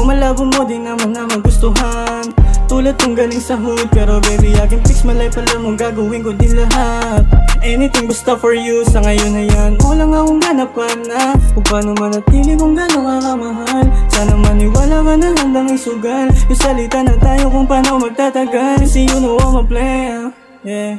malabo mo din naman na magustuhan. Tulad kong galing sa hood, pero baby I can fix my life. Alam mo gagawin ko din lahat. Anything basta for you, sa ngayon na yan. Walang akong ganap ka na kung paano manatili kung gano'ng kakamahal. Sana maniwala ka na handang isugal yung salita na tayo kung paano magtatagal. Kasi you know I'm a player, yeah.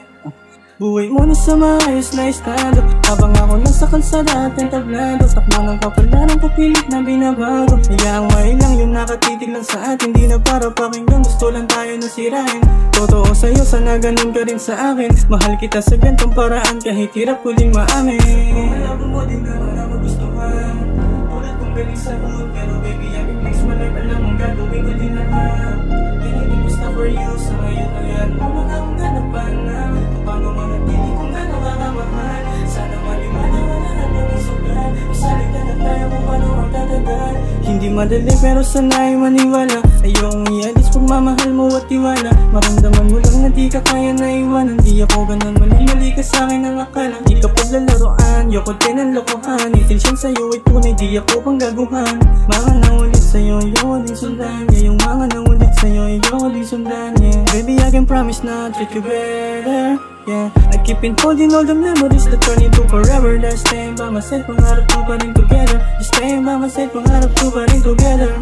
Buhay mo na sa maayos na estado, habang ako nasa kalsada at entablado. Takbo ng kapalaran ko pilit na binabago. Hayaang may lang yung nakatitig lang sa atin. Di na para pakinggan, gusto lang tayo na sirain. Totoo sa'yo, sana ganun ka rin sa akin. Mahal kita sa gantong paraan, kahit hirap ko din maamin. Malabo mo din naman na magustuhan. Tulad kong galing sa hood, pero baby I can fix my life. Alam mong gagawin ko din lahat. Anything basta for you, sa ngayon na yan. Wala akong ganapan na paano manatili kung gano'ng kakamahal. Sana maliwanag na natin ang sugal. Salita na tayo kung paano magtatagal. Hindi madali pero sana'y maniwala. Ayokong ialis pagmamahal mo at tiwala. Maramdaman mo lang na di ka kaya na iwanan. Di ako ganun, mali ka sa'kin ang akala. Di ka paglalaroan, yoko din ang lokohan. Intensyon sa'yo ay tunay, di ako pang gaguhan. Mga nang ulit sa'yo, ayoko din sundan. Yung mga nang ulit sa'yo, ayoko din sundan, yeah. Baby I can promise na treat you better, yeah. I keep in holding all the memories that turn into forever. That's staying by my side, pangarap ko pa rin together. Just staying by my side, pangarap ko pa rin together.